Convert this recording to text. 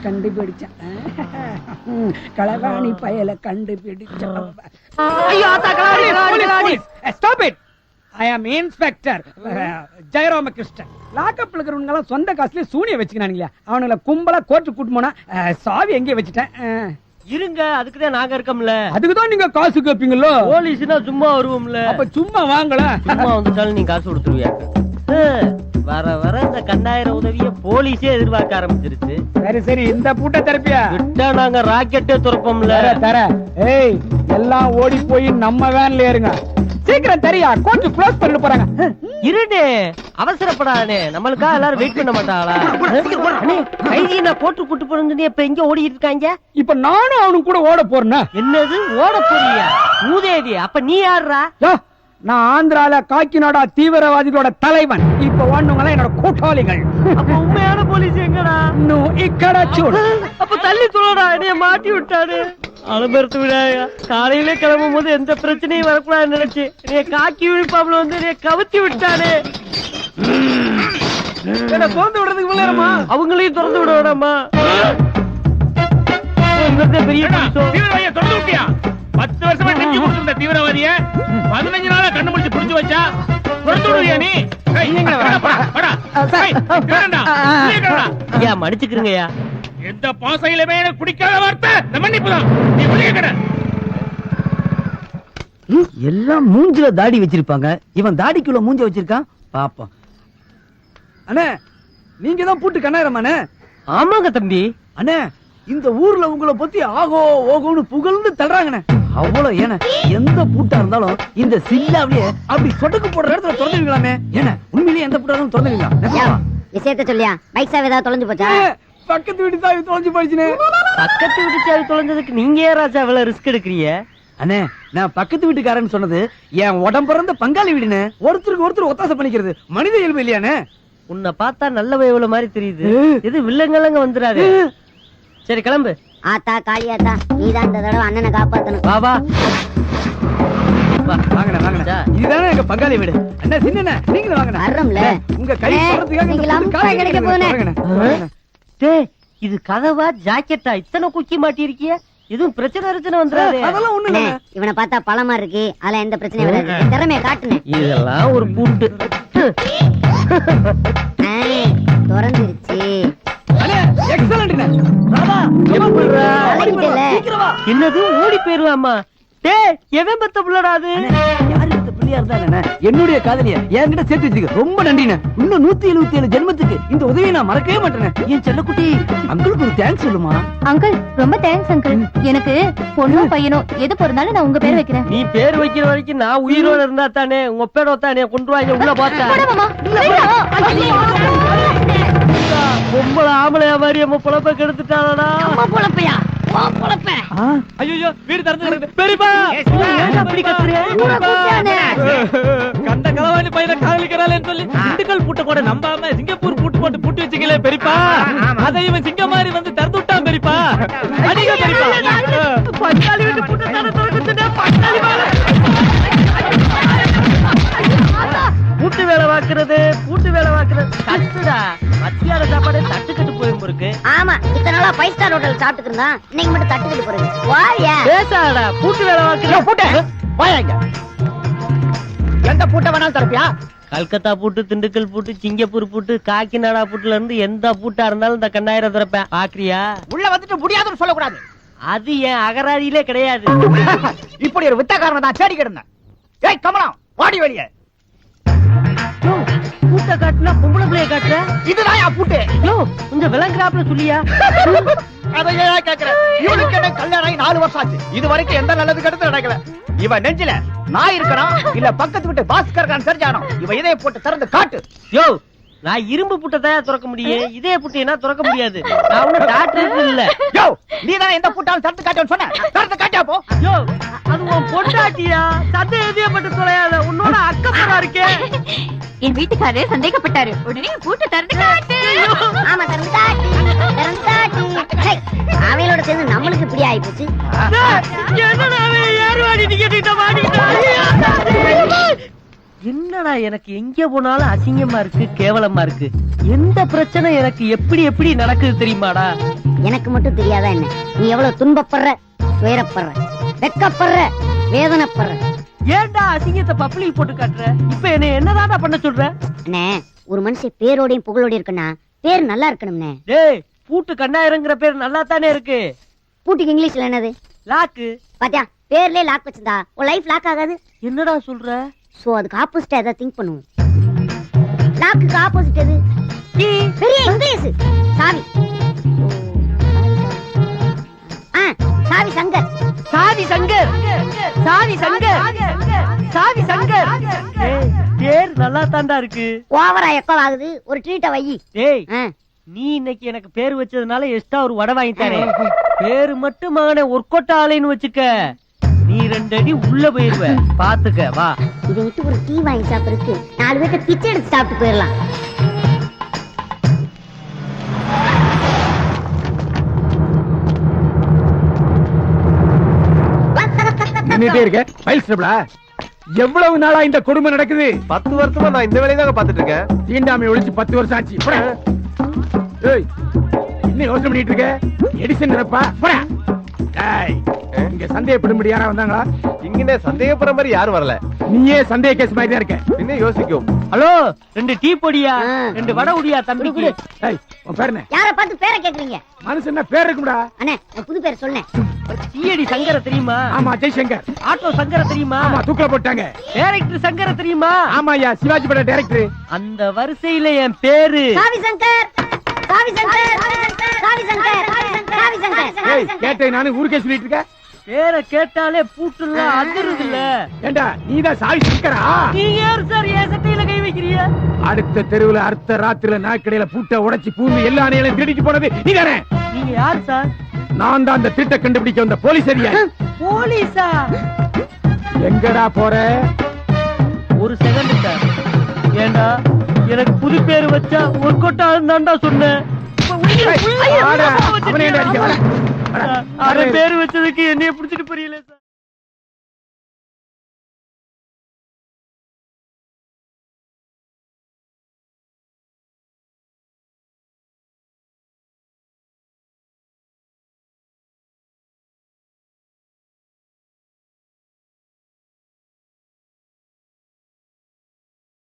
கண்டுபிடிச்சேன் களவாணி பயல கண்டுபிடிச்சேன். ஐ ஆம் இன்ஸ்பெக்டர் ஜெயராமகிருஷ்ணன். லாக்கப்ல இருக்கிறவங்க சொந்த காசுல சூனிய வச்சுக்கிறானுங்களா, அவனுங்களை கும்பலா கோர்ட்டு கூட்டு போனா சாவி எங்கே வச்சுட்டேன். இருங்க, அதுக்குதான் நாங்க இருக்கோம்ல. அதுக்குதான் நீங்க காசு கேப்பீங்களோ? போலீஸ்னா சும்மா வருவோம்ல. அப்ப சும்மா வாங்கல, சும்மா வந்துட்டாலும் நீங்க காசு கொடுத்துருவியா? வர வர இந்த 2000 உதவிய போலீஸே எதிர்பார்க்க ஆரம்பிச்சிருச்சு. சரி சரி, இந்த பூட்ட தரப்பியா விட்டா நாங்க ராக்கெட்டே துறப்போம்ல. தர ஏய், எல்லாம் ஓடி போய் நம்ம வேன்ல ஏறுங்க. சீக்கிரம் தெரியா, கோர்ட் க்ளோஸ் பண்ணிட்டு போறாங்க. இருடே, அவசரப்படாதே, நம்மளுக்கா எல்லாரும் வெயிட் பண்ண மாட்டாங்களா? கைதி நான் கோர்ட்டு கூட்டு போறேன்னு இப்ப எங்க ஓடிட்டு இருக்காங்க? இப்ப நானும் அவனுக்கு கூட ஓட போறேன்னா? என்னது ஓட போறியா? மூதேவி, அப்ப நீ யாருடா? நான் ஆந்திரால காக்கிநாடா தீவிரவாதிகளோட தலைவன். இப்ப ஓடுனவங்க என்னோட கூட்டாளிகள். அப்ப உண்மையான போலீஸ் எங்கடா? ఇక్కడ చూడు. அப்ப தள்ளி சொல்லடா, என்னைய மாட்டி விட்டாரு. அலம்பெருத்து விடாயா, காலையில கிளம்பும் போது எந்த பிரச்சனையும் வரக்கூடாதுன்னு நினைச்சு என்னைய காக்கி விழிப்பாப்புல வந்து என்னைய கவுத்தி விட்டாரு. திறந்து விடுறதுக்கு முன்னேறமா அவங்களையும் திறந்து விட வேண்டாமா? பெரிய திறந்து விட்டியா? 10 வருஷமா நெஞ்சு கொடுத்திருந்த தீவிரவாதிய 15 நாளா கண்டுபிடிச்சு புடிச்சு வச்சா திறந்து விடுவியா நீ? ஐயா மன்னிச்சுக்கிறீங்கய்யா. எந்த பாசையிலுமே குடிக்காத வார்த்தை இந்த மன்னிப்பு தான். நீ வெளியே கடை. எல்லாம் மூஞ்சில தாடி வச்சிருப்பாங்க, இவன் தாடிக்குள்ள மூஞ்ச வச்சிருக்கான். பாப்போம். அண்ணே, நீங்க தான் பூட்டு கண்ணாயிரமானே? ஆமாங்க தம்பி. அண்ணே, இந்த ஊர்ல உங்களை பத்தி ஆகோ ஓகோன்னு புகழ்ந்து தள்ளுறாங்கண்ணே. அவ்வளவு ஏன எந்த பூட்டா இருந்தாலும் இந்த சில்லாவிலேயே அப்படி சொடக்கு போடுற இடத்துல திறந்துவீங்களாமே. ஏன்னா உண்மையிலேயே எந்த பூட்டா இருந்தாலும் திறந்துவீங்களா? விஷயத்த சொல்லியா? பைக் சாவி ஏதாவது தொலைஞ்சு போச்சா? பக்கத்து வீட்டு சாவி தொலைஞ்சு போயிடுச்சுனே. பக்கத்து வீட்டு சாவி தொலைஞ்சதுக்கு நீங்க ஏன் ராஜா இவ்வளவு ரிஸ்க் எடுக்கிறீங்க? அண்ணே, நான் பக்கத்து வீட்டுக்காரன்னு சொன்னது என் உடம்பிறந்த பங்காளி வீடுன்னு. ஒருத்தருக்கு ஒருத்தர் ஒத்தாசை பண்ணிக்கிறது மனித இயல்பு இல்லையானே? உன்னை பார்த்தா நல்ல வயவுல மாதிரி தெரியுது. இது வில்லங்கலங்க வந்துடாது. சரி கிளம்பு. ஆத்தா காளியாத்தா, நீதான் இந்த தடவை அண்ணனை காப்பாத்தணும். வா வா. வாங்கண்ணே வாங்கண்ணே, இதுதானே எங்க பங்காளி வீடு. அண்ணா சின்ன நீங்களும் வாங்கண்ணே. வர்றோம்ல. உங்க கை கிடைக்க போகுது. டேய், இது கதவா ஜாக்கெட்டா? இத்தனை குக்கி மாட்டி இருக்கிய? எதுவும் பிரச்சனை வந்துடாது. அதெல்லாம் ஒண்ணு இல்ல. இவனை பார்த்தா பழமா இருக்கு, அதுல எந்த பிரச்சனையும் வராது. திறமைய காட்டுனேன். இதெல்லாம் ஒரு பூட்டு. திறந்துருச்சு. என்னது ஓடி போயிருவாமா? டேய், எவன் பெத்த புள்ளடா அது? யாரு பெத்த பிள்ளையா இருந்தா என்னுடைய காதலிய என்கிட்ட சேர்த்து வச்சிருக்க. ரொம்ப நன்றிண்ணே. இன்னும் 177 ஜென்மத்துக்கு இந்த உதவியை நான் மறக்கவே மாட்டேனே. என் செல்லக்குட்டி, அங்கிளுக்கு ஒரு தேங்க்ஸ் சொல்லுமா? அங்கிள், ரொம்ப தேங்க்ஸ் அங்கிள். எனக்கு பொண்ணோ பையனோ எது பிறந்தாலும் நான் உங்க பேர் வைக்கிறேன். நீ பேர் வைக்கிற வரைக்கும் நான் உயிரோட இருந்தா தானே. உங்க பேட தானே கொண்டு வாங்க உள்ள பார்த்தா. பொம்பளை ஆம்பளையா மாதிரி நம்ம பொழப்ப கெடுத்துட்டாளடா. அம்மா பொழப்பையா? ஐயோ, வீடு திறந்து கிடக்குது. பெரியப்பா, அப்படி கத்துறியா? கண்ட களவாணி பையனை காதலிக்கிறாளேன்னு சொல்லி திண்டுக்கல் பூட்ட கூட நம்பாம சிங்கப்பூர் பூட்டு போட்டு பூட்டி வச்சுக்கல பெரியப்பா. அதை இவன் சிங்க மாதிரி வந்து திறந்து விட்டான் பெரியப்பா. அடிக்க பெரியப்பா. பட்டாளி வீட்டு பூட்ட தானே திறக்குதுடா. பட்டாளி மேல பூட்டு வேலை வாக்குறது, பூட்டு வேலை வாக்குறது கட்டுடா. மத்தியான சாப்பாடு தட்டுக்கட்டு போயும் இருக்கு. ஆமா, இத்தனை நாளா 5 ஸ்டார் ஹோட்டல் சாப்பிட்டு இருந்தா, இன்னைக்கு மட்டும் தட்டுக்கட்டு போறீங்க. வாயா பேசாடா. பூட்டு வேலை வாக்குறது பூட்ட வாயாங்க. எந்த பூட்ட வேணாலும் தரப்பியா? கல்கத்தா பூட்டு, திண்டுக்கல் பூட்டு, சிங்கப்பூர் பூட்டு, காக்கிநாடா பூட்டுல இருந்து எந்த பூட்டா இருந்தாலும் இந்த 2000 திறப்பேன். பாக்குறியா? உள்ள வந்துட்டு முடியாதுன்னு சொல்லக்கூடாது. அது என் அகராதியிலே கிடையாது. இப்படி ஒரு வித்தக்காரனை தான் தேடி கிடந்தேன். ஏய் கமலம், வாடி வெளியே. பூட்ட காட்டுனா பொம்பளை பிள்ளைய காட்டுற? இதுதான் பூட்டு. கொஞ்சம் விளங்குறாப்புல சொல்லியா? அதையே கேக்குறேன். இவனுக்கு என்ன கல்யாணம் ஆகி 4 வருஷம் ஆச்சு. இது வரைக்கும் எந்த நல்லது கெடுத்து நடக்கல. இவன் நெஞ்சில நான் இருக்கிறான் இல்ல பக்கத்து விட்டு பாஸ்கர் தெரிஞ்சானோ. இவன் இதே போட்டு திறந்து காட்டு. யோ, நான் இரும்பு புட்டை திறக்க முடியும், இதே புட்டை என்ன திறக்க முடியாது. நான் ஒன்னும் டாக்டர் இல்ல. யோ, நீ தானே எந்த பூட்டாலும் திறந்து காட்டுன்னு சொன்ன. திறந்து காட்டியா போ. யோ, அது உன் பொண்டாட்டியா? சந்தை எதியப்பட்டு தொலையாத. உன்னோட அக்கப்பரா இருக்கே. என் வீட்டுக்காரே சந்தேகப்பட்டாரு. உடனே பூட்டை திறந்து காட்டு. ஆமா, திறந்து காட்டு. திறந்து காட்டு. அவையோட சேர்ந்து நம்மளுக்கு இப்படி ஆயி போச்சு. என்னடா ஏறுவாடி டிக்கெட் மாட்டிக்கிட்டா? என்னடா எனக்கு எங்க போனாலும் அசிங்கமா இருக்கு, கேவலமா இருக்கு. எந்த பிரச்சனை எனக்கு எப்படி எப்படி நடக்குது தெரியுமாடா? எனக்கு மட்டும் தெரியாதா என்ன? நீ எவ்வளவு துன்பப்படுற, துயரப்படுற, வெக்கப்படுற, வேதனைப்படுற. ஏன்டா அசிங்கத்தை பப்ளிக் போட்டு காட்டுற? இப்ப என்ன என்னதாடா பண்ண சொல்ற? அண்ணே, ஒரு மனுஷன் பேரோடையும் புகழோடையும் இருக்குன்னா பேர் நல்லா இருக்கணும்னே. டேய், பூட்டு கண்ணாயிரங்கிற பேர் நல்லா தானே இருக்கு. பூட்டிக்கு இங்கிலீஷ்ல என்னது? லாக்கு. பாத்தியா, பேர்லயே லாக் வச்சிருந்தா உன் லைஃப் லாக் ஆகாது. என்னடா சொல்ற? சோ அதுக்கு ஆப்போசிட்டா ஏதாவது திங்க் பண்ணுவோம். லாக்குக்கு ஆப்போசிட் எது? கீ. பெரிய இங்கிலீஷ். சாவி. சாவி சங்கர். சாவி சங்கர். சாவி சங்கர். சாவி சங்கர். ஏய், பேர் நல்லா தாண்டா இருக்கு. ஓவரா எக்கோ ஆகுது. ஒரு ட்ரீட்ட வை. டேய், நீ இன்னைக்கு எனக்கு பேர் வச்சதுனால எக்ஸ்ட்ரா ஒரு வடை வாங்கி தரேன். பேரு மட்டும் மகனே ஒர்க்கோட்ட ஆலைன்னு வச்சுக்க, நீ 2 அடி உள்ள போயிருவ. பாத்துக்க, வா. இதை விட்டு ஒரு டீ வாங்கி சாப்பிடுறதுக்கு 4 பேர்ட்ட பிச்சை எடுத்து சாப்பிட்டு போயிடலாம். நின்னுட்டே இருக்க ஃபைல் ஸ்டேபிளா? எவ்வளவு நாளா இந்த கொடுமை நடக்குது? 10 வருஷமா நான் இந்த வேலையை தான் பாத்துட்டு இருக்கேன். தீண்டாமை ஒழிச்சு 10 வருஷம் ஆச்சு. போடா. ஏய், என்ன யோசனை பண்ணிட்டு இருக்க? எடிசன் நினைப்பா? போடா. டேய், இங்க சந்தேகப்படும்படி யாரா வந்தாங்களா? இங்கே சந்தேகப்படுற மாதிரி யாரும் வரல. நீயே சந்தேக கேஸ் மாதிரி தான் இருக்க. என்ன யோசிக்கும்? ஹலோ, 2 டீ பொடியா, 2 வடை உடியா தம்பிக்கு. டேய், உன் பேர் என்ன? யார பார்த்து பேரை கேக்குறீங்க? மனுஷன்னா பேர் இருக்கும்டா. அண்ணே, நான் புது பேர் சொன்னேன். டீயடி சங்கர தெரியுமா? ஆமா, ஜெய்சங்கர். ஆட்டோ சங்கர தெரியுமா? ஆமா, தூக்கல போட்டாங்க. டைரக்டர் சங்கர தெரியுமா? ஆமா ஐயா, சிவாஜி பட டைரக்டர். அந்த வரிசையில என் பேரு சாவி சங்கர். சாவி சங்கர். சாவி சங்கர். சாவி சங்கர். ஏய், கேட்டே நானு ஊருக்கே சொல்லிட்டு இருக்க. பேரை கேட்டாலே பூட்டுலாம் அதிருது இல்ல. ஏண்டா, நீதான் சாவி சங்கரா? நீங்க யாரு சார் என் சட்டையில கை வைக்கிறீங்க? அடுத்த தெருவுல அடுத்த ராத்திரில நாக்கடையில பூட்ட உடைச்சு பூந்து எல்லா அணைகளையும் திருடிட்டு போனது நீதானே? நீங்க யாரு சார்? நான் தான் அந்த திருட்ட கண்டுபிடிக்க வந்த போலீஸ் அதிகாரி. போலீஸா? எங்கடா போற? ஒரு செகண்ட் சார். ஏண்டா, எனக்கு புது பேர் வச்சா ஒரு கொட்டாலும் தான்டா சொன்னேன். ஆடா, அவனே அடிக்க வர. அவன் பேர் வச்சதுக்கு என்னைய புடிச்சிட்டு புரியல சார்.